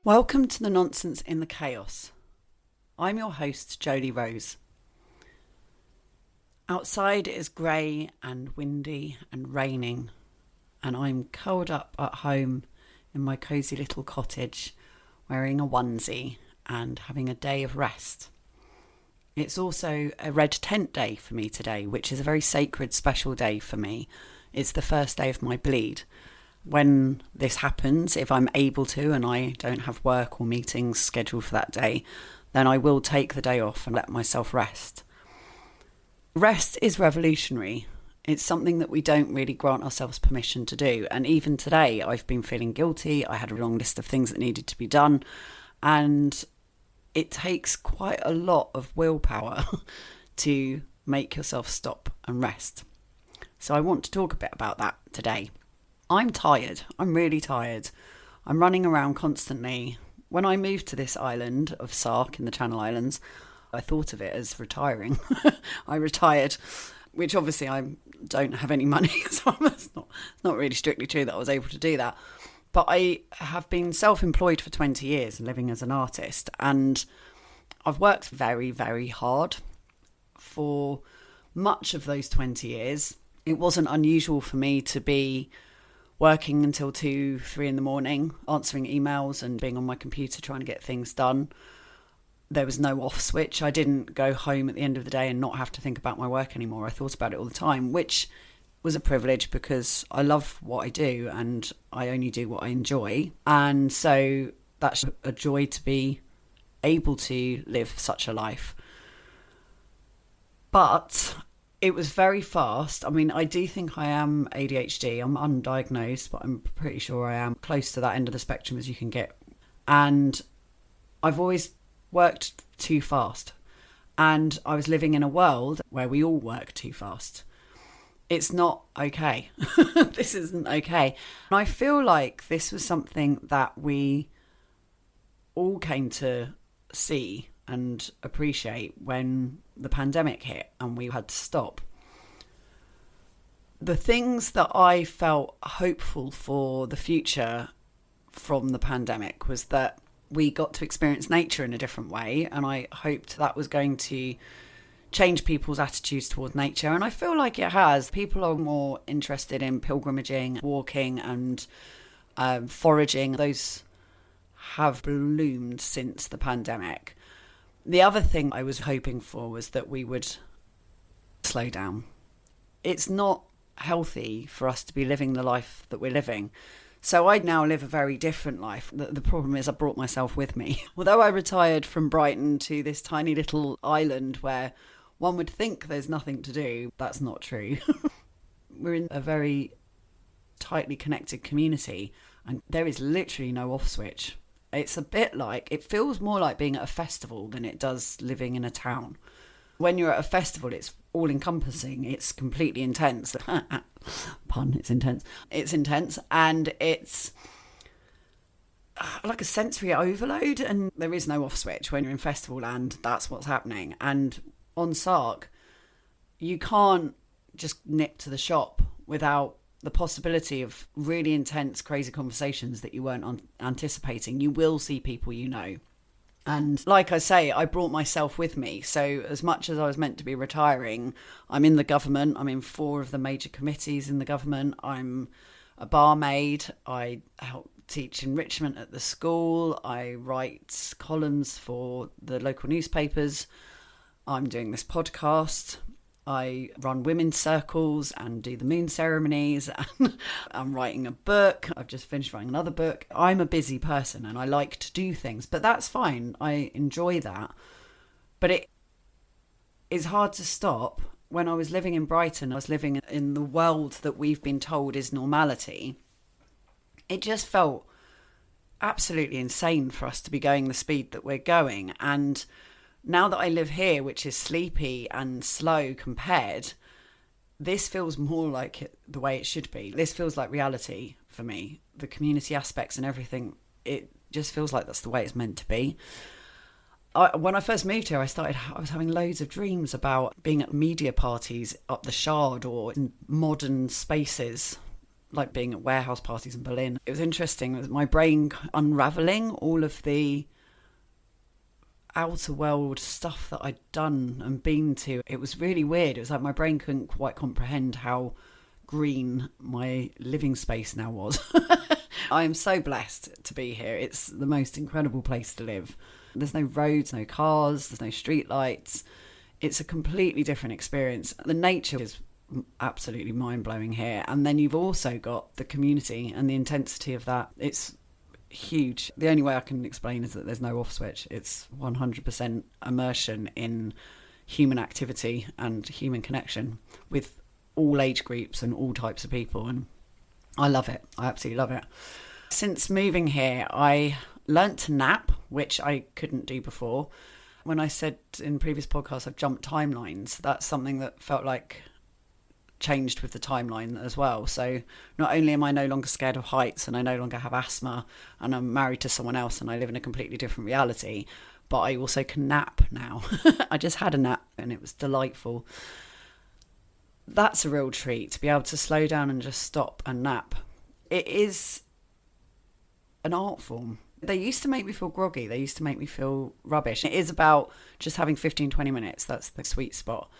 Welcome to the Nonsense in the Chaos. I'm your host, Jodie Rose. Outside it is grey and windy and raining, and I'm curled up at home in my cosy little cottage, wearing a onesie and having a day of rest. It's also a red tent day for me today, which is a very sacred, special day for me. It's the first day of my bleed. When this happens, if I'm able to and I don't have work or meetings scheduled for that day, then I will take the day off and let myself rest. Rest is revolutionary. It's something that we don't really grant ourselves permission to do. And even today, I've been feeling guilty. I had a long list of things that needed to be done. And it takes quite a lot of willpower to make yourself stop and rest. So I want to talk a bit about that today. I'm tired. I'm really tired. I'm running around constantly. When I moved to this island of Sark in the Channel Islands, I thought of it as retiring. I retired, which obviously I don't have any money, so it's not really strictly true that I was able to do that. But I have been self-employed for 20 years and living as an artist, and I've worked very, very hard for much of those 20 years. It wasn't unusual for me to be working until 2, 3 in the morning, answering emails and being on my computer trying to get things done. There was no off switch. I didn't go home at the end of the day and not have to think about my work anymore. I thought about it all the time, which was a privilege because I love what I do and I only do what I enjoy. And so that's a joy to be able to live such a life. But it was very fast. I mean, I do think I am ADHD. I'm undiagnosed, but I'm pretty sure I am close to that end of the spectrum as you can get. And I've always worked too fast. And I was living in a world where we all work too fast. It's not okay. This isn't okay. And I feel like this was something that we all came to see and appreciate when the pandemic hit and we had to stop. The things that I felt hopeful for the future from the pandemic was that we got to experience nature in a different way, and I hoped that was going to change people's attitudes towards nature, and I feel like it has. People are more interested in pilgrimaging, walking and foraging. Those have bloomed since the pandemic. The other thing I was hoping for was that we would slow down. It's not healthy for us to be living the life that we're living. So I now live a very different life. The problem is I brought myself with me. Although I retired from Brighton to this tiny little island where one would think there's nothing to do, that's not true. We're in a very tightly connected community and there is literally no off switch. It's a bit like, it feels more like being at a festival than it does living in a town. When you're at a festival, it's all encompassing. It's completely intense. Pun, it's intense. It's intense and it's like a sensory overload, and there is no off switch. When you're in festival land, that's what's happening. And on Sark, you can't just nip to the shop without the possibility of really intense, crazy conversations that you weren't anticipating. You will see people you know. And like I say, I brought myself with me. So as much as I was meant to be retiring, I'm in the government. I'm in 4 of the major committees in the government. I'm a barmaid. I help teach enrichment at the school. I write columns for the local newspapers. I'm doing this podcast. I run women's circles and do the moon ceremonies, and I'm writing a book. I've just finished writing another book. I'm a busy person and I like to do things, but that's fine. I enjoy that. But it is hard to stop. When I was living in Brighton, I was living in the world that we've been told is normality. It just felt absolutely insane for us to be going the speed that we're going. And now that I live here, which is sleepy and slow compared, this feels more like the way it should be. This feels like reality for me. The community aspects and everything, it just feels like that's the way it's meant to be. When I first moved here, I was having loads of dreams about being at media parties up the Shard or in modern spaces, like being at warehouse parties in Berlin. It was interesting. It was my brain unraveling all of the outer world stuff that I'd done and been to. It was really weird. It was like my brain couldn't quite comprehend how green my living space now was. I am so blessed to be here. It's the most incredible place to live. There's no roads, no cars, there's no street lights. It's a completely different experience. The nature is absolutely mind-blowing here. And then you've also got the community and the intensity of that. It's huge. The only way I can explain is that there's no off switch. It's 100% immersion in human activity and human connection with all age groups and all types of people, and I love it. I absolutely love it. Since moving here, I learnt to nap, which I couldn't do before. When I said in previous podcasts I've jumped timelines, that's something that felt like changed with the timeline as well. So not only am I no longer scared of heights and I no longer have asthma and I'm married to someone else and I live in a completely different reality, but I also can nap now. I just had a nap and it was delightful. That's a real treat, to be able to slow down and just stop and nap. It is an art form. They used to make me feel groggy. They used to make me feel rubbish. It is about just having 15, 20 minutes. That's the sweet spot.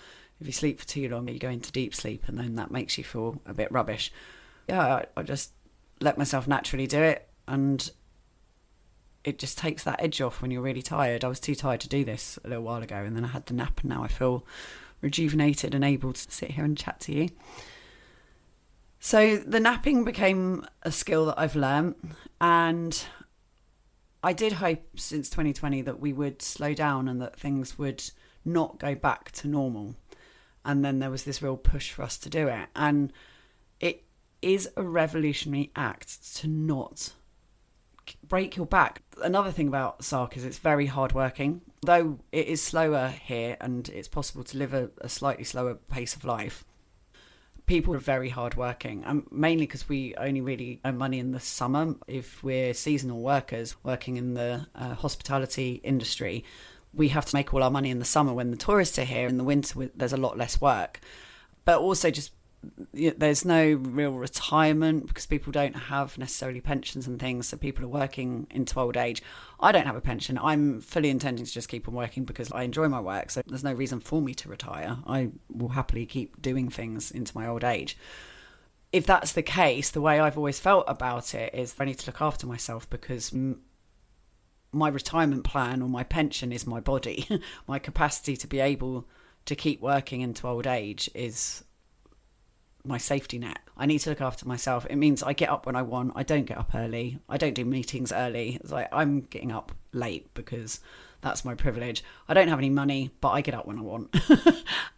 If you sleep for too long, you go into deep sleep and then that makes you feel a bit rubbish. Yeah, I just let myself naturally do it, and it just takes that edge off when you're really tired. I was too tired to do this a little while ago, and then I had the nap, and now I feel rejuvenated and able to sit here and chat to you. So the napping became a skill that I've learnt, and I did hope since 2020 that we would slow down and that things would not go back to normal. And then there was this real push for us to do it. And it is a revolutionary act to not break your back. Another thing about Sark is it's very hardworking. Though it is slower here and it's possible to live a slightly slower pace of life, people are very hardworking, and mainly because we only really earn money in the summer. If we're seasonal workers working in the hospitality industry, we have to make all our money in the summer when the tourists are here. In the winter, there's a lot less work. But also just there's no real retirement because people don't have necessarily pensions and things. So people are working into old age. I don't have a pension. I'm fully intending to just keep on working because I enjoy my work. So there's no reason for me to retire. I will happily keep doing things into my old age. If that's the case, the way I've always felt about it is I need to look after myself, because my retirement plan or my pension is my body. My capacity to be able to keep working into old age is my safety net. I need to look after myself. It means I get up when I want. I don't get up early. I don't do meetings early. It's like I'm getting up late because that's my privilege. I don't have any money, but I get up when I want.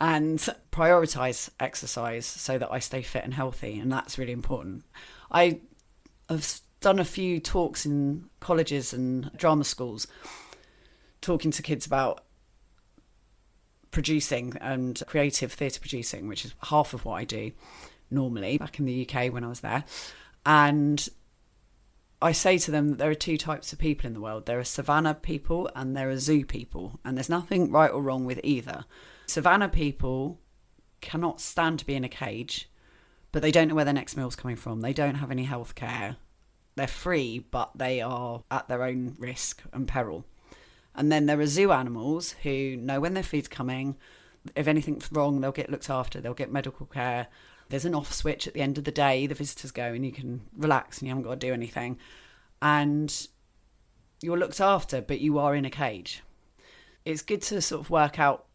And prioritise exercise so that I stay fit and healthy. And that's really important. I have done a few talks in colleges and drama schools talking to kids about producing and creative theatre producing, which is half of what I do normally back in the UK when I was there. And I say to them that there are two types of people in the world. There are savannah people and there are zoo people, and there's nothing right or wrong with either. Savannah people cannot stand to be in a cage, but they don't know where their next meal's coming from. They don't have any health care. They're free, but they are at their own risk and peril. And then there are zoo animals who know when their food's coming. If anything's wrong, they'll get looked after. They'll get medical care. There's an off switch at the end of the day. The visitors go and you can relax and you haven't got to do anything. And you're looked after, but you are in a cage. It's good to sort of work out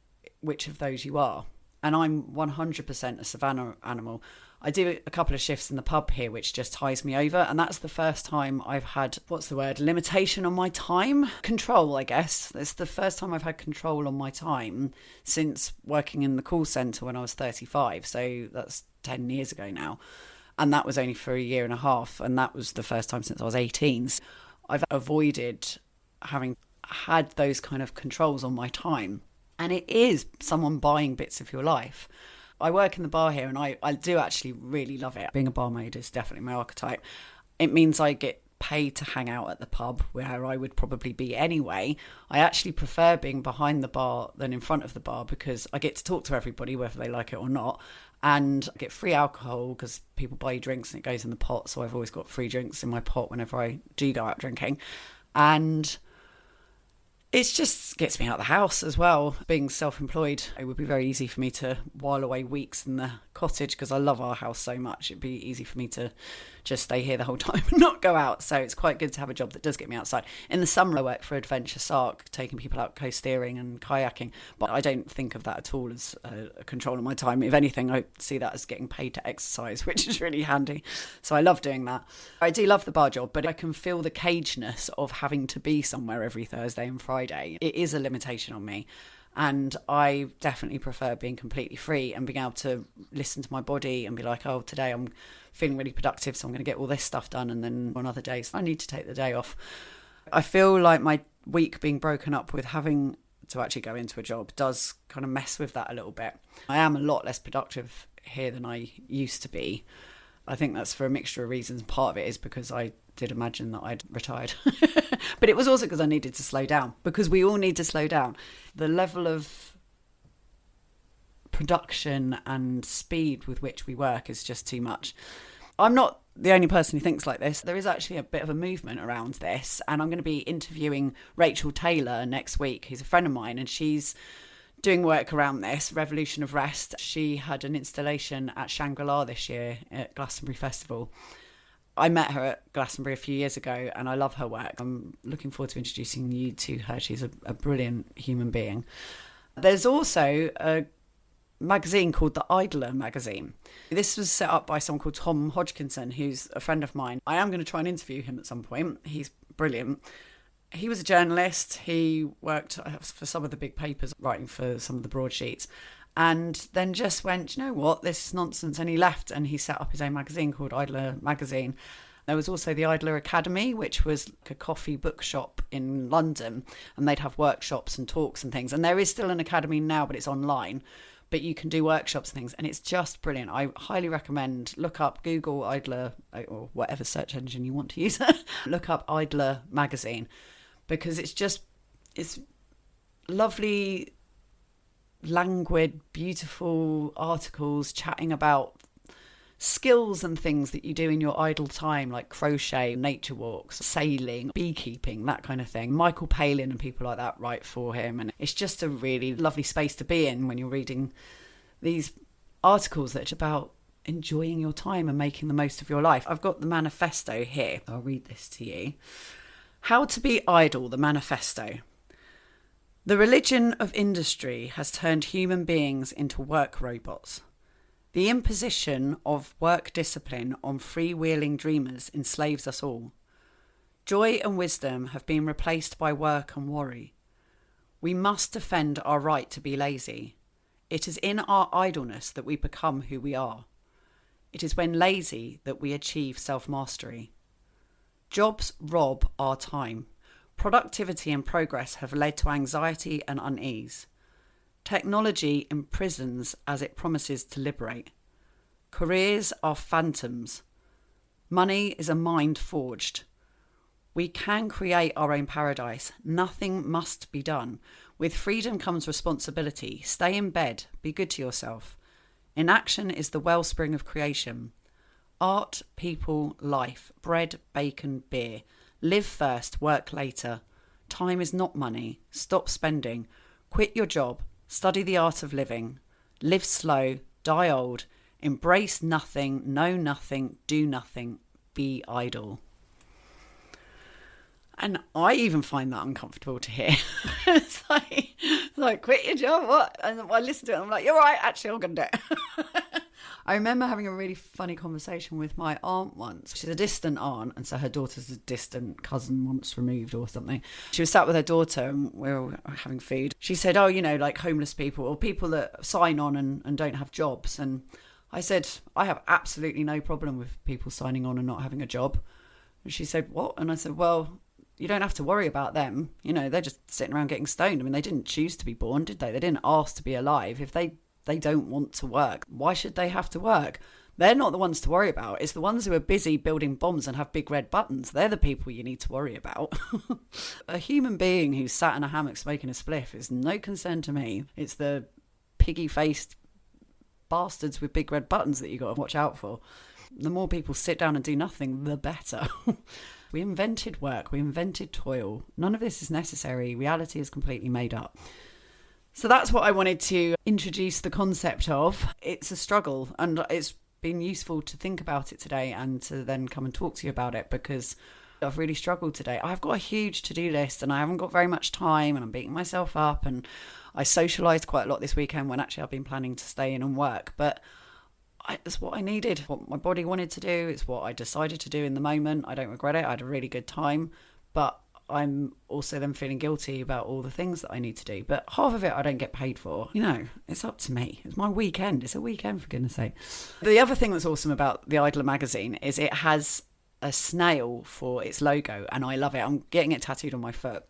which of those you are. And I'm 100% a savannah animal. I do a couple of shifts in the pub here, which just ties me over. And that's the first time I've had, limitation on my time? Control, I guess. It's the first time I've had control on my time since working in the call centre when I was 35. So that's 10 years ago now. And that was only for a year and a half. And that was the first time since I was 18. So I've avoided having had those kind of controls on my time. And it is someone buying bits of your life. I work in the bar here and I do actually really love it. Being a barmaid is definitely my archetype. It means I get pay to hang out at the pub where I would probably be anyway. I actually prefer being behind the bar than in front of the bar because I get to talk to everybody whether they like it or not, and I get free alcohol because people buy you drinks and it goes in the pot, so I've always got free drinks in my pot whenever I do go out drinking. And it just gets me out of the house as well. Being self-employed, it would be very easy for me to while away weeks in the cottage because I love our house so much. It'd be easy for me to just stay here the whole time and not go out. So it's quite good to have a job that does get me outside. In the summer, I work for Adventure Sark, taking people out coast steering and kayaking. But I don't think of that at all as a control of my time. If anything, I see that as getting paid to exercise, which is really handy. So I love doing that. I do love the bar job, but I can feel the cageness of having to be somewhere every Thursday and Friday. It is a limitation on me. And I definitely prefer being completely free and being able to listen to my body and be like, oh, today I'm feeling really productive, so I'm going to get all this stuff done. And then on other days, I need to take the day off. I feel like my week being broken up with having to actually go into a job does kind of mess with that a little bit. I am a lot less productive here than I used to be. I think that's for a mixture of reasons. Part of it is because I did imagine that I'd retired. But it was also because I needed to slow down, because we all need to slow down. The level of production and speed with which we work is just too much. I'm not the only person who thinks like this. There is actually a bit of a movement around this, and I'm going to be interviewing Rachel Taylor next week, who's a friend of mine, and she's doing work around this, Revolution of Rest. She had an installation at Shangri-La this year at Glastonbury Festival. I met her at Glastonbury a few years ago and I love her work. I'm looking forward to introducing you to her. She's a brilliant human being. There's also a magazine called the Idler magazine. This was set up by someone called Tom Hodgkinson, who's a friend of mine. I am going to try and interview him at some point. He's brilliant. He was a journalist. He worked for some of the big papers, writing for some of the broadsheets, and then just went, you know what, this is nonsense. And he left and he set up his own magazine called Idler Magazine. There was also the Idler Academy, which was like a coffee bookshop in London, and they'd have workshops and talks and things. And there is still an academy now, but it's online. But you can do workshops and things, and it's just brilliant. I highly recommend, Google Idler, or whatever search engine you want to use, look up Idler Magazine, because it's lovely, languid, beautiful articles chatting about skills and things that you do in your idle time, like crochet, nature walks, sailing, beekeeping, that kind of thing. Michael Palin and people like that write for him, and it's just a really lovely space to be in when you're reading these articles that are about enjoying your time and making the most of your life. I've got the manifesto here. I'll read this to you. How to be idle, the manifesto. The religion of industry has turned human beings into work robots. The imposition of work discipline on freewheeling dreamers enslaves us all. Joy and wisdom have been replaced by work and worry. We must defend our right to be lazy. It is in our idleness that we become who we are. It is when lazy that we achieve self-mastery. Jobs rob our time. Productivity and progress have led to anxiety and unease. Technology imprisons as it promises to liberate. Careers are phantoms. Money is a mind forged. We can create our own paradise. Nothing must be done. With freedom comes responsibility. Stay in bed. Be good to yourself. Inaction is the wellspring of creation. Art, people, life, bread, bacon, beer. Live first, work later. Time is not money. Stop spending. Quit your job. Study the art of living. Live slow. Die old. Embrace nothing. Know nothing. Do nothing. Be idle. And I even find that uncomfortable to hear. It's like, quit your job, what? And I listen to it and I'm like, you're right, actually, I'm going to do it. I remember having a really funny conversation with my aunt once. She's a distant aunt, and so her daughter's a distant cousin once removed or something. She was sat with her daughter and we were having food. She said, oh, you know, like homeless people or people that sign on and don't have jobs. And I said, I have absolutely no problem with people signing on and not having a job. And she said, what? And I said, well, you don't have to worry about them. You know, they're just sitting around getting stoned. I mean, they didn't choose to be born, did they? They didn't ask to be alive. If they don't want to work, why should they have to work? They're not the ones to worry about. It's the ones who are busy building bombs and have big red buttons. They're the people you need to worry about. A human being who's sat in a hammock smoking a spliff is no concern to me. It's the piggy-faced bastards with big red buttons that you got to watch out for. The more people sit down and do nothing, the better. We invented work. We invented toil. None of this is necessary. Reality is completely made up. So that's what I wanted to introduce the concept of. It's a struggle, and it's been useful to think about it today and to then come and talk to you about it, because I've really struggled today. I've got a huge to-do list and I haven't got very much time, and I'm beating myself up, and I socialised quite a lot this weekend when actually I've been planning to stay in and work. But it's what I needed, what my body wanted to do. It's what I decided to do in the moment. I don't regret it. I had a really good time, but I'm also then feeling guilty about all the things that I need to do. But half of it I don't get paid for. It's up to me. It's my weekend. It's a weekend, for goodness sake. The other thing that's awesome about the Idler magazine is it has a snail for its logo, and I love it. I'm getting it tattooed on my foot.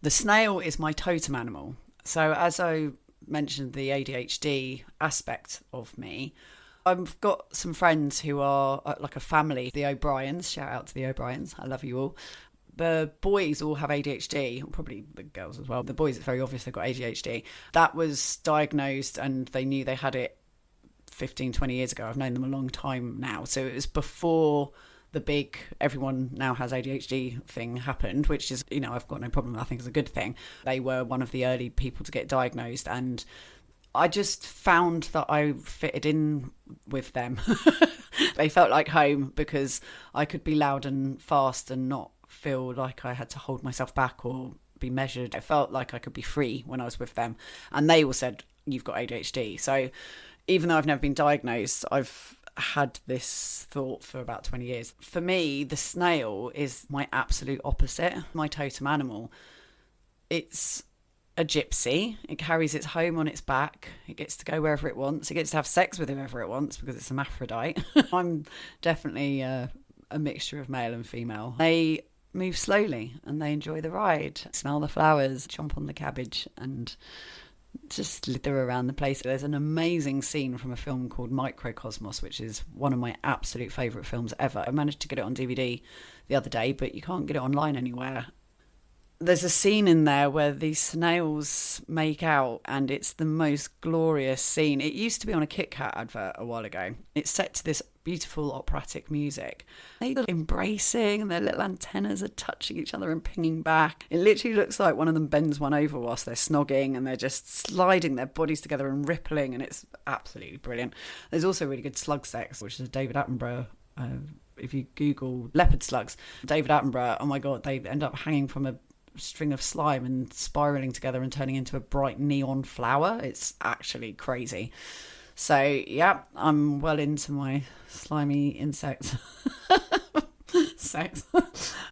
The snail is my totem animal. So as I mentioned, the ADHD aspect of me, I've got some friends who are like a family, the O'Briens. Shout out to the O'Briens. I love you all. The boys all have ADHD, probably the girls as well. The boys, it's very obvious they've got ADHD. That was diagnosed and they knew they had it 15, 20 years ago. I've known them a long time now. So it was before the big everyone now has ADHD thing happened, which is, I've got no problem. I think it's a good thing. They were one of the early people to get diagnosed, and I just found that I fitted in with them. They felt like home because I could be loud and fast and not feel like I had to hold myself back or be measured. I felt like I could be free when I was with them, and they all said, you've got ADHD. So even though I've never been diagnosed, I've had this thought for about 20 years. For me, the snail is my absolute opposite, my totem animal. It's a gypsy. It carries its home on its back. It gets to go wherever it wants. It gets to have sex with whoever it wants because it's hermaphrodite. I'm definitely a mixture of male and female. They move slowly and they enjoy the ride, smell the flowers, chomp on the cabbage, and just slither around the place. There's an amazing scene from a film called Microcosmos, which is one of my absolute favourite films ever. I managed to get it on DVD the other day, but you can't get it online anywhere. There's a scene in there where these snails make out, and it's the most glorious scene. It used to be on a Kit Kat advert a while ago. It's set to this beautiful operatic music. They're embracing, and their little antennas are touching each other and pinging back. It literally looks like one of them bends one over whilst they're snogging, and they're just sliding their bodies together and rippling, and it's absolutely brilliant. There's also really good slug sex, which is a David Attenborough. If you Google leopard slugs, David Attenborough, oh my God, they end up hanging from a string of slime and spiraling together and turning into a bright neon flower. It's actually crazy. So yeah, I'm well into my slimy insect sex.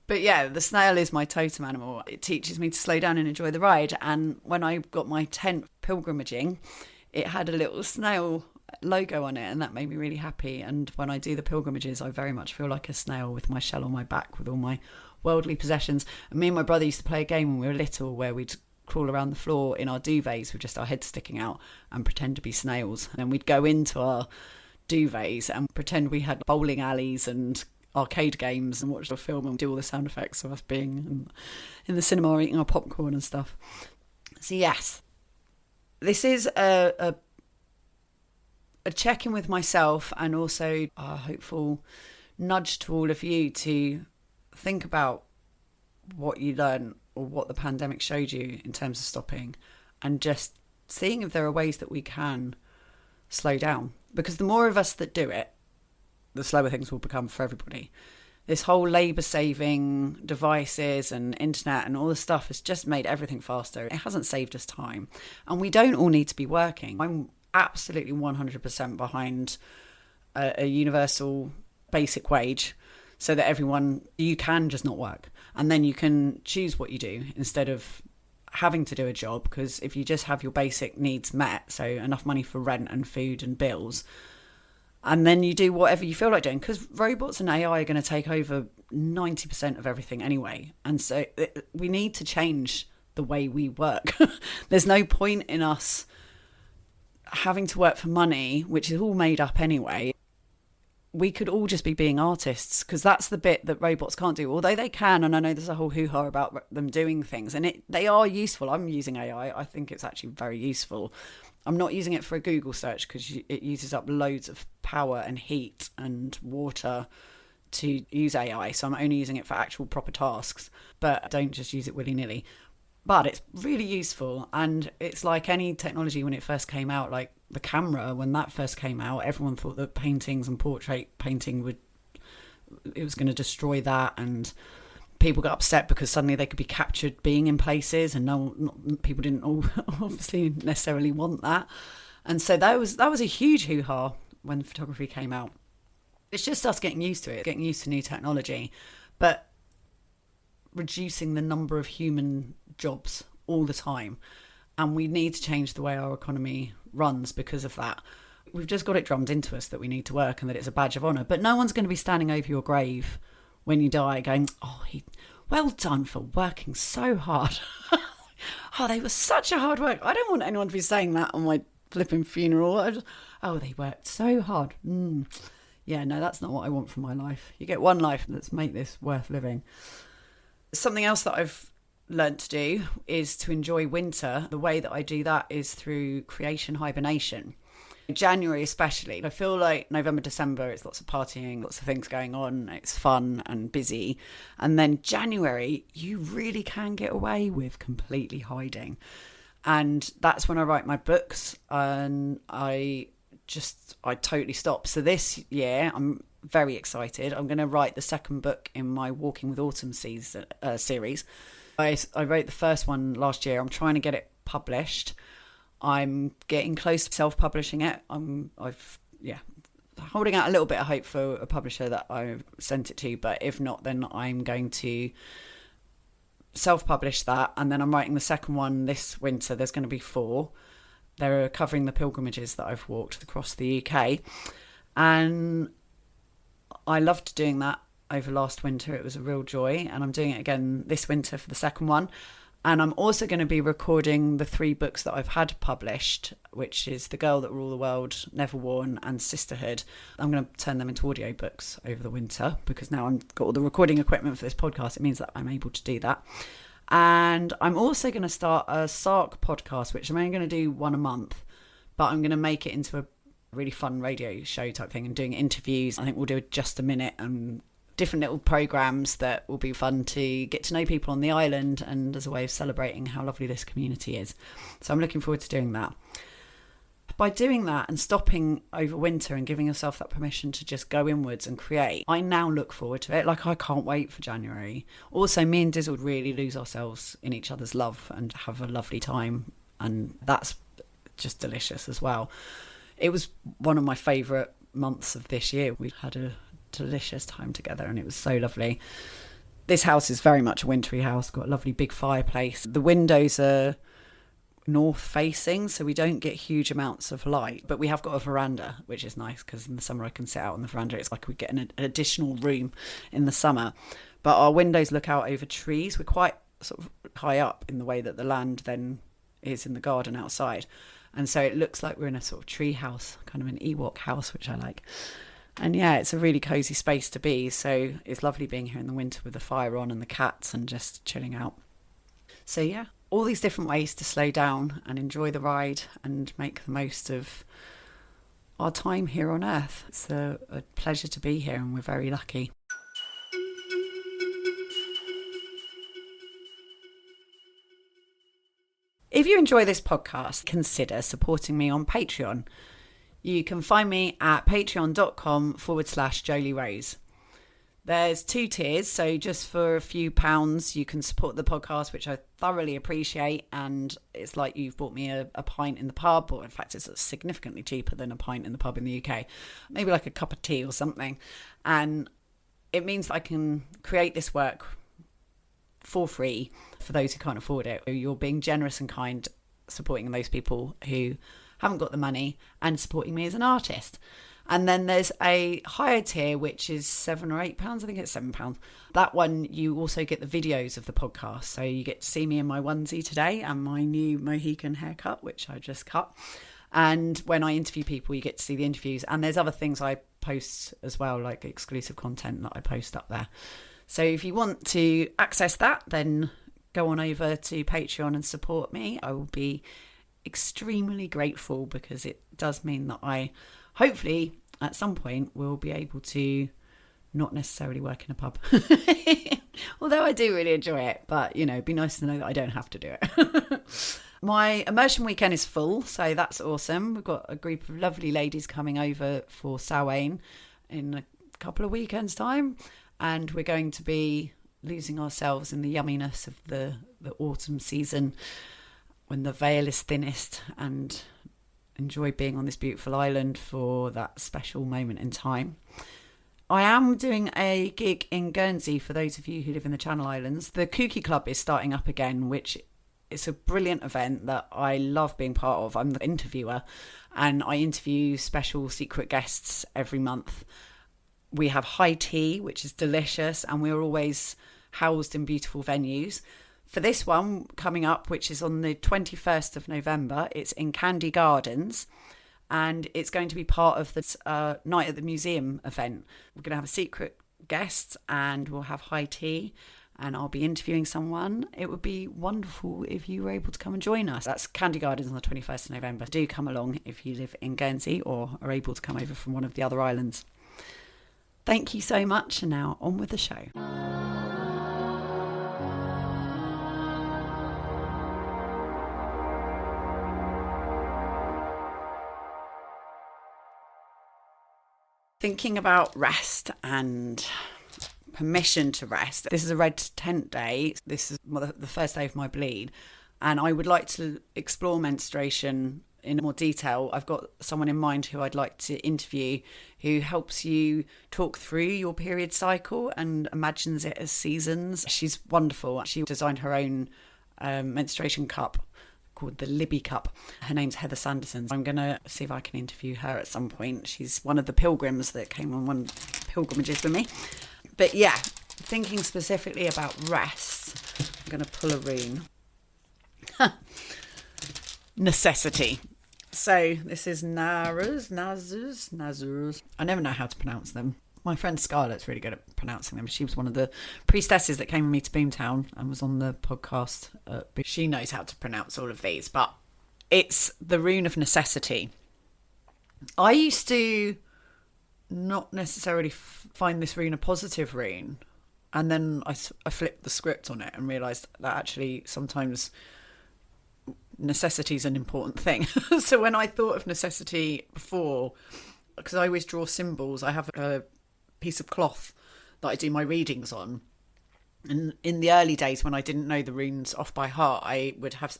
But yeah, the snail is my totem animal. It teaches me to slow down and enjoy the ride. And when I got my 10th pilgrimaging, it had a little snail logo on it, and that made me really happy. And when I do the pilgrimages, I very much feel like a snail with my shell on my back with all my worldly possessions. And me and my brother used to play a game when we were little where we'd crawl around the floor in our duvets with just our heads sticking out and pretend to be snails. And we'd go into our duvets and pretend we had bowling alleys and arcade games and watch the film and do all the sound effects of us being in the cinema eating our popcorn and stuff. So yes, this is a check-in with myself, and also a hopeful nudge to all of you to think about what you learn or what the pandemic showed you in terms of stopping, and just seeing if there are ways that we can slow down. Because the more of us that do it, the slower things will become for everybody. This whole labour-saving devices and internet and all this stuff has just made everything faster. It hasn't saved us time. And we don't all need to be working. I'm absolutely 100% behind a universal basic wage, so that everyone, you can just not work, and then you can choose what you do instead of having to do a job. Because if you just have your basic needs met, so enough money for rent and food and bills, and then you do whatever you feel like doing, because robots and AI are going to take over 90% of everything anyway. And so we need to change the way we work. There's no point in us having to work for money, which is all made up anyway. we could all just be being artists, because that's the bit that robots can't do, although they can. And I know there's a whole hoo-ha about them doing things, and they are useful. I'm using AI. I think it's actually very useful. I'm not using it for a Google search because it uses up loads of power and heat and water to use AI. So I'm only using it for actual proper tasks, but I don't just use it willy-nilly. But it's really useful, and it's like any technology when it first came out, like the camera, when that first came out, everyone thought that paintings and portrait painting it was going to destroy that, and people got upset because suddenly they could be captured being in places, and people didn't all obviously necessarily want that. And so that was a huge hoo-ha when photography came out. It's just us getting used to it, getting used to new technology, but reducing the number of human jobs all the time. And we need to change the way our economy runs because of that. We've just got it drummed into us that we need to work and that it's a badge of honour. But no one's going to be standing over your grave when you die going, oh, well done for working so hard. Oh, they were such a hard work. I don't want anyone to be saying that on my flipping funeral. Oh, they worked so hard. Yeah, no, that's not what I want from my life. You get one life, let's make this worth living. Something else that I've learnt to do is to enjoy winter. The way that I do that is through creation hibernation. January especially, I feel like November, December, it's lots of partying, lots of things going on, it's fun and busy. And then January, you really can get away with completely hiding. And that's when I write my books, and I totally stop. So this year, I'm very excited. I'm going to write the second book in my Walking with Autumn series. I wrote the first one last year. I'm trying to get it published. I'm getting close to self-publishing it. Holding out a little bit of hope for a publisher that I sent it to, but if not, then I'm going to self-publish that. And then I'm writing the second one this winter. There's going to be 4. They're covering the pilgrimages that I've walked across the UK. And I loved doing that over last winter. It was a real joy. And I'm doing it again this winter for the second one. And I'm also going to be recording the 3 books that I've had published, which is The Girl That Ruled the World, Never Worn, and Sisterhood. I'm going to turn them into audiobooks over the winter because now I've got all the recording equipment for this podcast. It means that I'm able to do that. And I'm also going to start a SARC podcast, which I'm only going to do one a month, but I'm going to make it into a really fun radio show type thing and doing interviews. I think we'll do just a minute and different little programs that will be fun to get to know people on the island and as a way of celebrating how lovely this community is. So I'm looking forward to doing that. By doing that and stopping over winter and giving yourself that permission to just go inwards and create, I now look forward to it. Like, I can't wait for January. Also, me and Dizzle really lose ourselves in each other's love and have a lovely time. And that's just delicious as well. It was one of my favourite months of this year. We had a delicious time together and it was so lovely. This house is very much a wintry house, got a lovely big fireplace. The windows are north facing, so we don't get huge amounts of light, but we have got a veranda, which is nice because in the summer I can sit out on the veranda. It's like we get an additional room in the summer. But our windows look out over trees. We're quite sort of high up in the way that the land then is in the garden outside, and so it looks like we're in a sort of tree house, kind of an Ewok house, which I like. And yeah, it's a really cosy space to be. So it's lovely being here in the winter with the fire on and the cats and just chilling out. So yeah, all these different ways to slow down and enjoy the ride and make the most of our time here on Earth. It's a pleasure to be here and we're very lucky. If you enjoy this podcast, consider supporting me on Patreon. You can find me at patreon.com/Jolie Rose. There's 2 tiers, so just for a few pounds you can support the podcast, which I thoroughly appreciate, and it's like you've bought me a pint in the pub, or in fact it's significantly cheaper than a pint in the pub in the UK, maybe like a cup of tea or something, and it means I can create this work for free for those who can't afford it. You're being generous and kind, supporting those people who haven't got the money and supporting me as an artist. And then there's a higher tier, which is £7 or £8. I think it's £7. That one, you also get the videos of the podcast. So you get to see me in my onesie today and my new Mohican haircut, which I just cut. And when I interview people, you get to see the interviews. And there's other things I posts as well, like exclusive content that I post up there. So if you want to access that, then go on over to Patreon and support me. I will be extremely grateful, because it does mean that I hopefully at some point will be able to not necessarily work in a pub. Although I do really enjoy it, but it'd be nice to know that I don't have to do it. My immersion weekend is full, so that's awesome. We've got a group of lovely ladies coming over for Samhain in a couple of weekends' time, and we're going to be losing ourselves in the yumminess of the autumn season when the veil is thinnest, and enjoy being on this beautiful island for that special moment in time. I am doing a gig in Guernsey for those of you who live in the Channel Islands. The Kooky Club is starting up again, which is a brilliant event that I love being part of. I'm the interviewer, and I interview special secret guests every month. We have high tea, which is delicious, and we're always housed in beautiful venues. For this one coming up, which is on the 21st of November, it's in Candy Gardens, and it's going to be part of this Night at the Museum event. We're going to have a secret guest, and we'll have high tea, and I'll be interviewing someone. It would be wonderful if you were able to come and join us. That's Candy Gardens on the 21st of November. Do come along if you live in Guernsey or are able to come over from one of the other islands. Thank you so much, and now on with the show. Thinking about rest and permission to rest. This is a red tent day. This is the first day of my bleed, and I would like to explore menstruation in more detail. I've got someone in mind who I'd like to interview, who helps you talk through your period cycle and imagines it as seasons. She's wonderful. She designed her own menstruation cup called the Libby Cup. Her name's Heather Sanderson. I'm going to see if I can interview her at some point. She's one of the pilgrims that came on one pilgrimages with me. But yeah, thinking specifically about rest, I'm going to pull a rune. Necessity. So this is Nazurs. I never know how to pronounce them. My friend Scarlett's really good at pronouncing them. She was one of the priestesses that came with me to Boomtown and was on the podcast. She knows how to pronounce all of these, but it's the rune of necessity. I used to not necessarily find this rune a positive rune, and then I flipped the script on it and realised that actually sometimes necessity is an important thing. So when I thought of necessity before, because I always draw symbols, I have a piece of cloth that I do my readings on, and in the early days when I didn't know the runes off by heart, I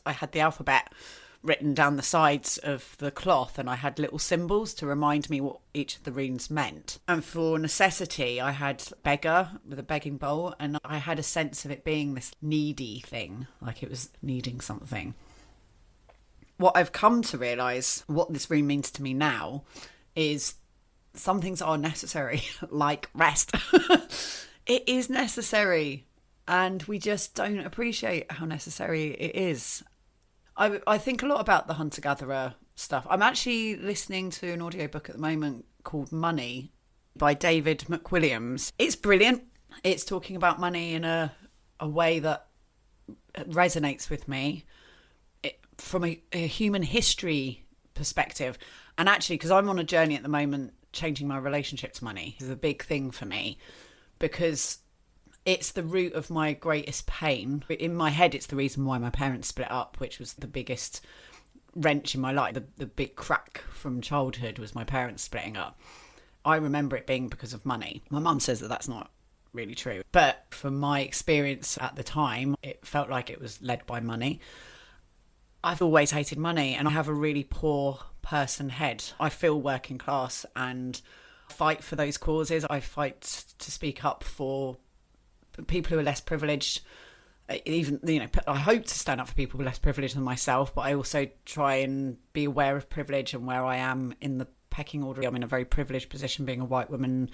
had the alphabet written down the sides of the cloth, and I had little symbols to remind me what each of the runes meant. And for necessity, I had beggar with a begging bowl, and I had a sense of it being this needy thing, like it was needing something. What I've come to realise, what this rune means to me now, is some things are necessary, like rest. It is necessary, and we just don't appreciate how necessary it is. I think a lot about the hunter-gatherer stuff. I'm actually listening to an audiobook at the moment called Money by David McWilliams. It's brilliant. It's talking about money in a way that resonates with me from a human history perspective. And actually, because I'm on a journey at the moment, changing my relationship to money is a big thing for me, because it's the root of my greatest pain. In my head, it's the reason why my parents split up, which was the biggest wrench in my life. The big crack from childhood was my parents splitting up. I remember it being because of money. My mum says that that's not really true, but from my experience at the time, it felt like it was led by money. I've always hated money, and I have a really poor person head. I feel working class and fight for those causes. I fight to speak up for people who are less privileged. Even, I hope to stand up for people less privileged than myself, but I also try and be aware of privilege and where I am in the pecking order. I'm in a very privileged position being a white woman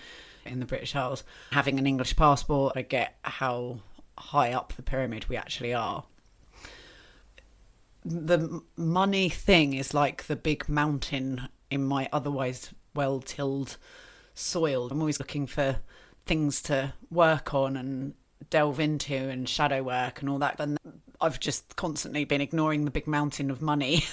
in the British Isles. Having an English passport, I get how high up the pyramid we actually are. The money thing is like the big mountain in my otherwise well-tilled soiled. I'm always looking for things to work on and delve into and shadow work and all that. And I've just constantly been ignoring the big mountain of money.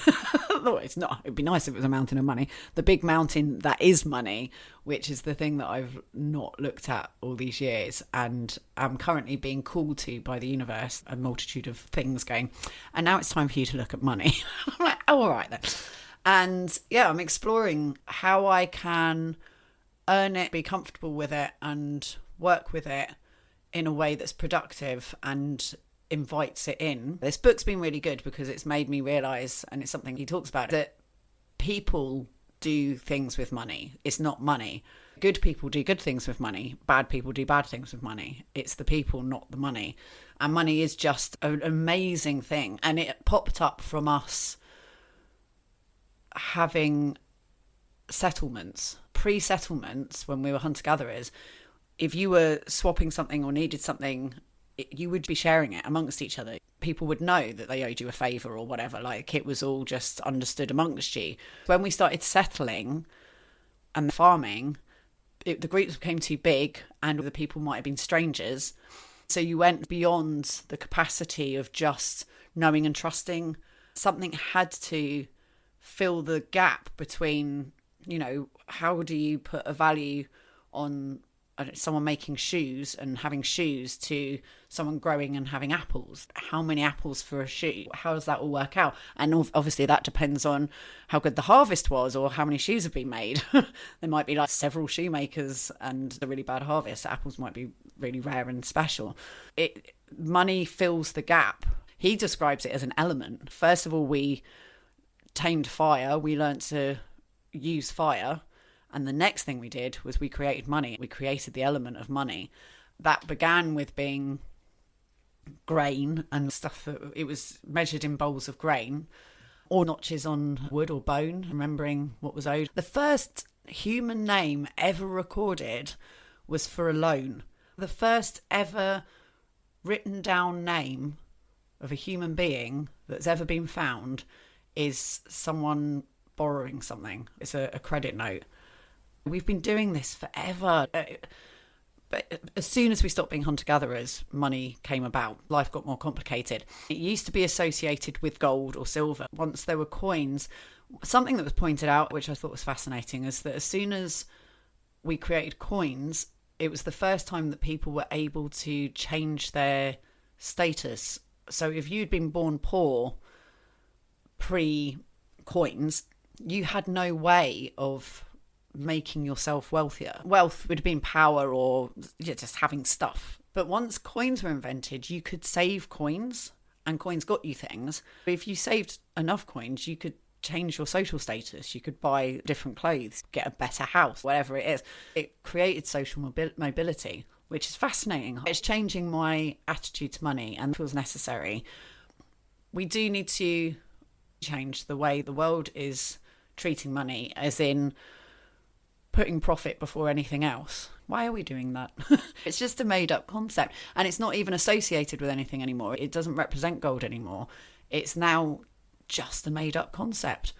It's not, it'd be nice if it was a mountain of money. The big mountain that is money, which is the thing that I've not looked at all these years. And I'm currently being called to by the universe, a multitude of things going, and now it's time for you to look at money. I'm like, oh, all right then. And yeah, I'm exploring how I can earn it, be comfortable with it, and work with it in a way that's productive and invites it in. This book's been really good because it's made me realise, and it's something he talks about, that people do things with money. It's not money. Good people do good things with money. Bad people do bad things with money. It's the people, not the money. And money is just an amazing thing. And it popped up from us having settlements, pre-settlements, when we were hunter-gatherers. If you were swapping something or needed something, you would be sharing it amongst each other. People would know that they owed you a favour or whatever. Like, it was all just understood amongst you. When we started settling and farming, the groups became too big and the people might have been strangers. So you went beyond the capacity of just knowing and trusting. Something had to fill the gap between, how do you put a value on someone making shoes and having shoes to someone growing and having apples? How many apples for a shoe? How does that all work out? And obviously that depends on how good the harvest was or how many shoes have been made. There might be like several shoemakers and a really bad harvest. Apples might be really rare and special. Money fills the gap. He describes it as an element. First of all, we tamed fire. We learnt to use fire. And the next thing we did was we created money. We created the element of money. That began with being grain and stuff. It was measured in bowls of grain or notches on wood or bone, remembering what was owed. The first human name ever recorded was for a loan. The first ever written down name of a human being that's ever been found is someone borrowing something. It's a credit note. We've been doing this forever. But as soon as we stopped being hunter-gatherers, money came about. Life got more complicated. It used to be associated with gold or silver. Once there were coins, something that was pointed out, which I thought was fascinating, is that as soon as we created coins, it was the first time that people were able to change their status. So if you'd been born poor pre-coins, you had no way of making yourself wealthier. Wealth would have been power or just having stuff. But once coins were invented, you could save coins, and coins got you things. If you saved enough coins, you could change your social status. You could buy different clothes, get a better house, whatever it is. It created social mobility, which is fascinating. It's changing my attitude to money and feels necessary. We do need to change the way the world is treating money, as in putting profit before anything else. Why are we doing that? It's just a made-up concept, and it's not even associated with anything anymore. It doesn't represent gold anymore. It's now just a made-up concept.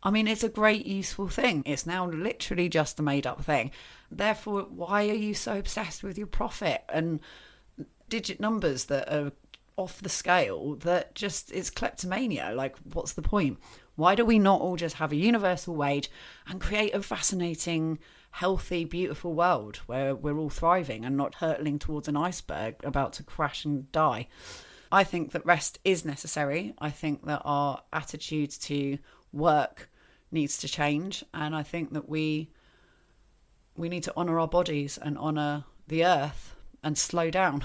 I mean, it's a great, useful thing. It's now literally just a made-up thing. Therefore, why are you so obsessed with your profit and digit numbers that are off the scale? That just, it's kleptomania. Like, what's the point? Why do we not all just have a universal wage and create a fascinating, healthy, beautiful world where we're all thriving and not hurtling towards an iceberg about to crash and die? I think that rest is necessary. I think that our attitude to work needs to change. And I think that we need to honour our bodies and honour the earth and slow down.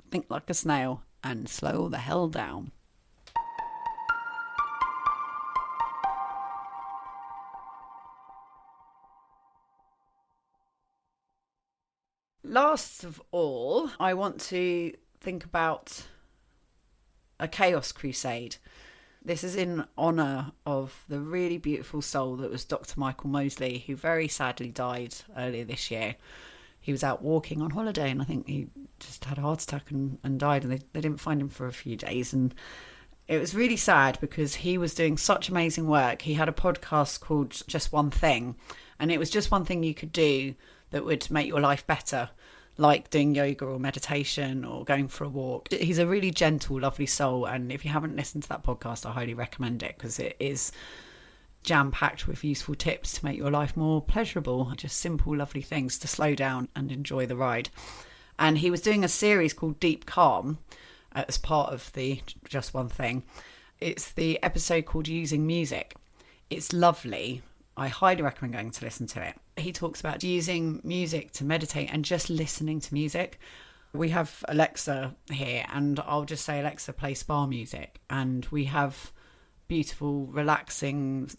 Think like a snail and slow the hell down. Last of all, I want to think about a chaos crusade. This is in honour of the really beautiful soul that was Dr. Michael Mosley, who very sadly died earlier this year. He was out walking on holiday and I think he just had a heart attack and died, and they didn't find him for a few days. And it was really sad because he was doing such amazing work. He had a podcast called Just One Thing, And it was just one thing you could do that would make your life better, like doing yoga or meditation or going for a walk. He's a really gentle, lovely soul. And if you haven't listened to that podcast, I highly recommend it, because it is jam-packed with useful tips to make your life more pleasurable. Just simple, lovely things to slow down and enjoy the ride. And he was doing a series called Deep Calm as part of the Just One Thing. It's the episode called Using Music. It's lovely. I highly recommend going to listen to it. He talks about using music to meditate and just listening to music. We have Alexa here, and I'll just say, Alexa, play spa music. And we have beautiful, relaxing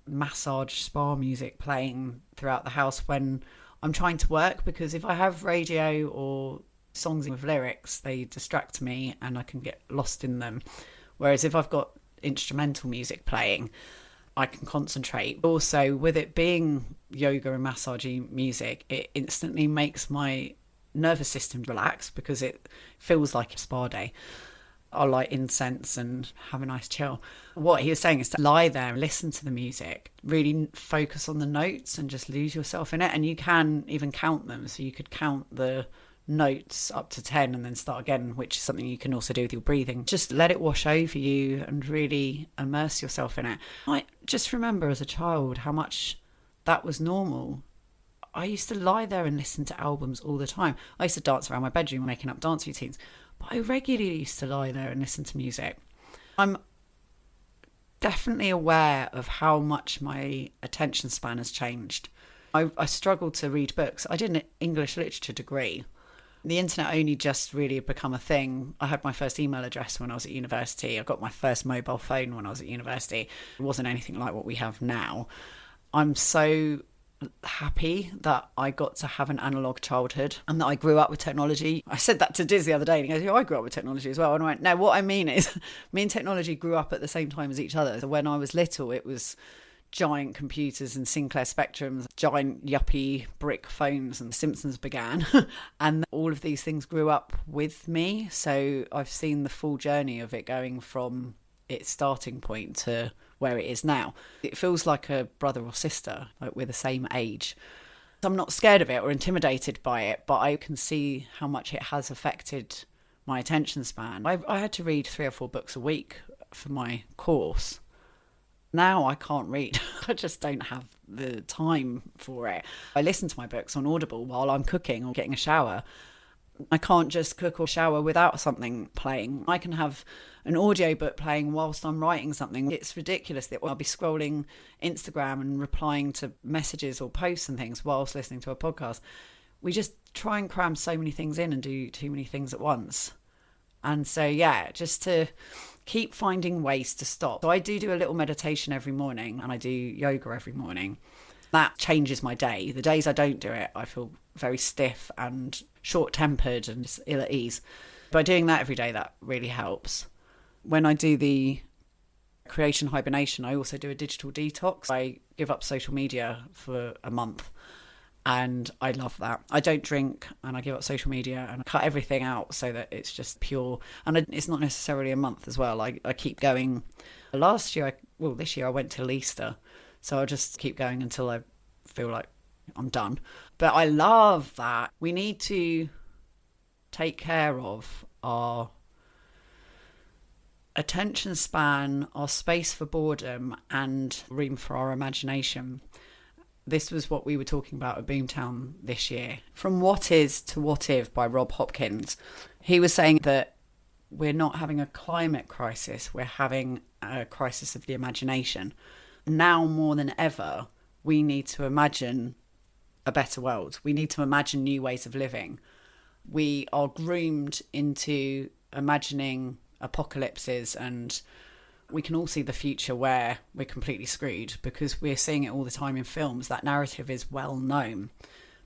massage spa music playing throughout the house when I'm trying to work, because if I have radio or songs with lyrics, they distract me and I can get lost in them. Whereas if I've got instrumental music playing, I can concentrate. Also, with it being yoga and massagey music, it instantly makes my nervous system relax, because it feels like a spa day. I light incense and have a nice chill. What he was saying is to lie there and listen to the music, really focus on the notes and just lose yourself in it. And you can even count them. So you could count the notes up to 10 and then start again, which is something you can also do with your breathing. Just let it wash over you and really immerse yourself in it. I just remember as a child how much that was normal. I used to lie there and listen to albums all the time. I used to dance around my bedroom making up dance routines, but I regularly used to lie there and listen to music. I'm definitely aware of how much my attention span has changed. I struggled to read books. I did an English literature degree. The internet only just really become a thing. I had my first email address when I was at university. I got my first mobile phone when I was at university. It wasn't anything like what we have now. I'm so happy that I got to have an analog childhood and that I grew up with technology. I said that to Diz the other day, and he goes, "Yeah, I grew up with technology as well." And I went, "No, what I mean is me and technology grew up at the same time as each other." So when I was little, it was giant computers and Sinclair Spectrums, giant yuppie brick phones, and Simpsons began. And all of these things grew up with me. So I've seen the full journey of it going from its starting point to where it is now. It feels like a brother or sister, like we're the same age. I'm not scared of it or intimidated by it, but I can see how much it has affected my attention span. I had to read 3 or 4 books a week for my course. Now I can't read. I just don't have the time for it. I listen to my books on Audible while I'm cooking or getting a shower. I can't just cook or shower without something playing. I can have an audiobook playing whilst I'm writing something. It's ridiculous that I'll be scrolling Instagram and replying to messages or posts and things whilst listening to a podcast. We just try and cram so many things in and do too many things at once. And so, yeah, just to keep finding ways to stop. So I do a little meditation every morning, and I do yoga every morning. That changes my day. The days I don't do it, I feel very stiff and short-tempered and just ill at ease. By doing that every day, that really helps. When I do the creation hibernation, I also do a digital detox. I give up social media for a month. And I love that. I don't drink, and I give up social media and I cut everything out so that it's just pure. And it's not necessarily a month as well. I keep going. This year I went till Easter. So I'll just keep going until I feel like I'm done. But I love that. We need to take care of our attention span, our space for boredom, and room for our imagination. This was what we were talking about at Boomtown this year. From What Is to What If by Rob Hopkins. He was saying that we're not having a climate crisis, we're having a crisis of the imagination. Now more than ever, we need to imagine a better world. We need to imagine new ways of living. We are groomed into imagining apocalypses, and we can all see the future where we're completely screwed because we're seeing it all the time in films. That narrative is well known.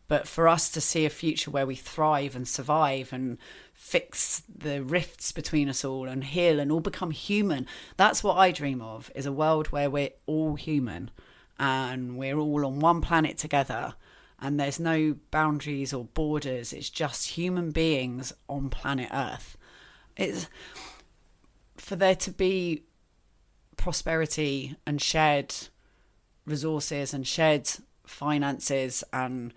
But for us to see a future where we thrive and survive and fix the rifts between us all and heal and all become human, that's what I dream of, is a world where we're all human and we're all on one planet together and there's no boundaries or borders. It's just human beings on planet Earth. It's for there to be prosperity and shared resources and shared finances and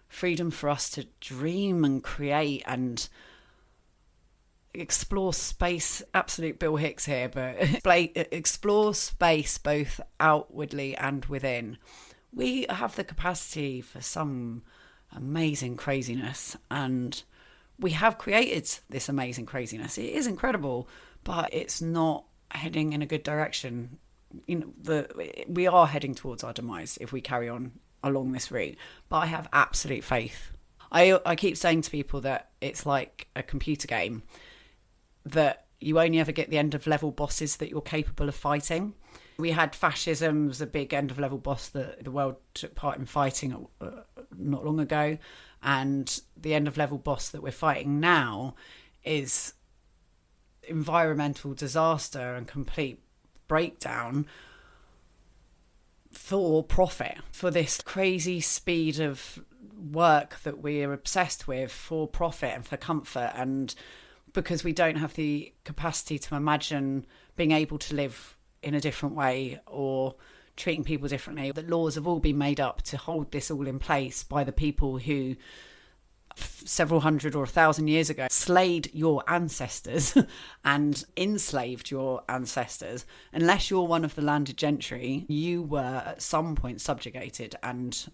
freedom for us to dream and create and explore space. Absolute Bill Hicks here, but explore space both outwardly and within. We have the capacity for some amazing craziness, and we have created this amazing craziness. It is incredible, but it's not heading in a good direction. We are heading towards our demise if we carry on along this route, but I have absolute faith. I keep saying to people that it's like a computer game, that you only ever get the end of level bosses that you're capable of fighting. We had fascism was a big end of level boss that the world took part in fighting not long ago, and the end of level boss that we're fighting now is environmental disaster and complete breakdown for profit, for this crazy speed of work that we're obsessed with for profit and for comfort, and because we don't have the capacity to imagine being able to live in a different way or treating people differently. The laws have all been made up to hold this all in place by the people who several hundred or 1,000 years ago slayed your ancestors and enslaved your ancestors. Unless you're one of the landed gentry, you were at some point subjugated and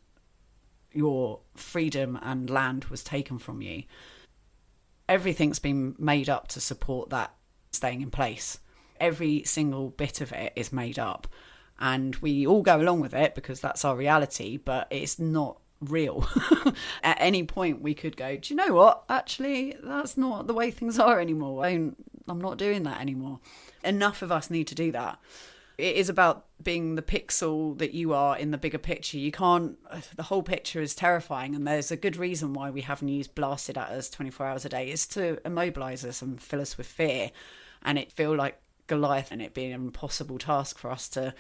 your freedom and land was taken from you. Everything's been made up to support that staying in place. Every single bit of it is made up, and we all go along with it because that's our reality, but it's not real. At any point we could go, do you know what, actually that's not the way things are anymore. I'm not doing that anymore. Enough of us need to do that. It is about being the pixel that you are in the bigger picture. You can't, the whole picture is terrifying, and there's a good reason why we have news blasted at us 24 hours a day. It's to immobilise us and fill us with fear, and it feel like Goliath, and it being an impossible task for us to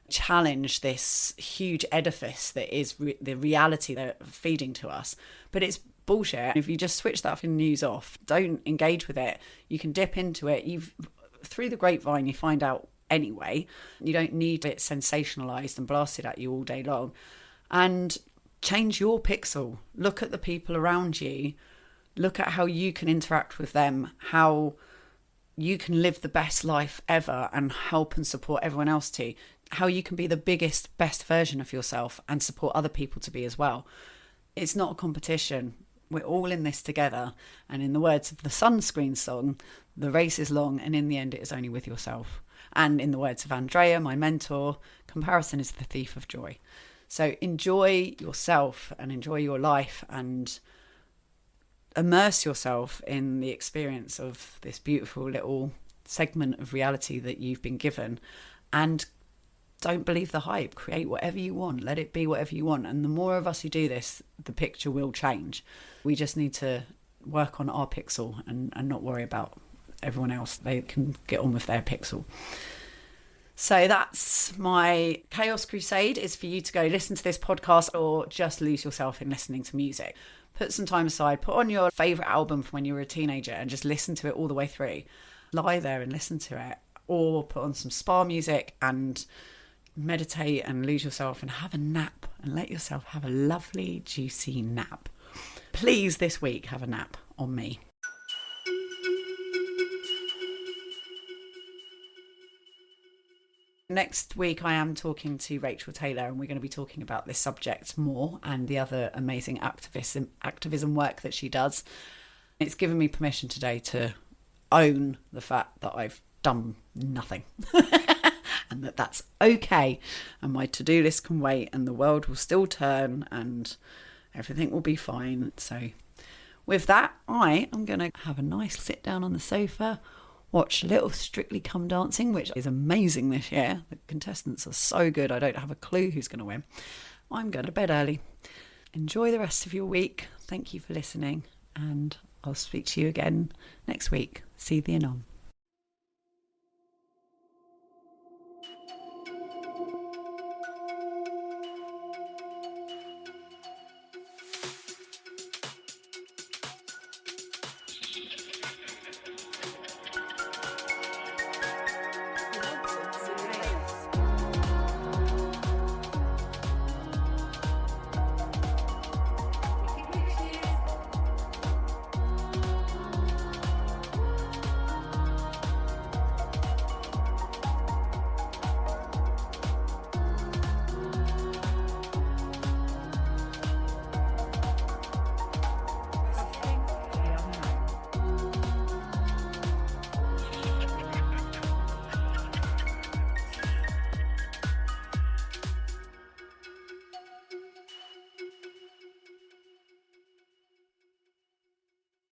challenge this huge edifice that is the reality they're feeding to us. But it's bullshit. If you just switch that news off, don't engage with it, you can dip into it. Through the grapevine you find out anyway. You don't need it sensationalized and blasted at you all day long. And change your pixel. Look at the people around you. Look at how you can interact with them, how you can live the best life ever and help and support everyone else too. How you can be the biggest, best version of yourself and support other people to be as well. It's not a competition. We're all in this together. And in the words of the Sunscreen song, the race is long and in the end it is only with yourself. And in the words of Andrea, my mentor, comparison is the thief of joy. So enjoy yourself and enjoy your life and immerse yourself in the experience of this beautiful little segment of reality that you've been given. And don't believe the hype. Create whatever you want. Let it be whatever you want. And the more of us who do this, the picture will change. We just need to work on our pixel and not worry about everyone else. They can get on with their pixel. So that's my Chaos Crusade, is for you to go listen to this podcast or just lose yourself in listening to music. Put some time aside, put on your favourite album from when you were a teenager and just listen to it all the way through. Lie there and listen to it. Or put on some spa music and meditate and lose yourself and have a nap and let yourself have a lovely, juicy nap. Please, this week, have a nap on me. Next week, I am talking to Rachel Taylor, and we're going to be talking about this subject more and the other amazing activism work that she does. It's given me permission today to own the fact that I've done nothing and that's okay. And my to-do list can wait and the world will still turn and everything will be fine. So with that, I am going to have a nice sit down on the sofa, watch a little Strictly Come Dancing, which is amazing this year. The contestants are so good. I don't have a clue who's going to win. I'm going to bed early. Enjoy the rest of your week. Thank you for listening, and I'll speak to you again next week. See thee anon.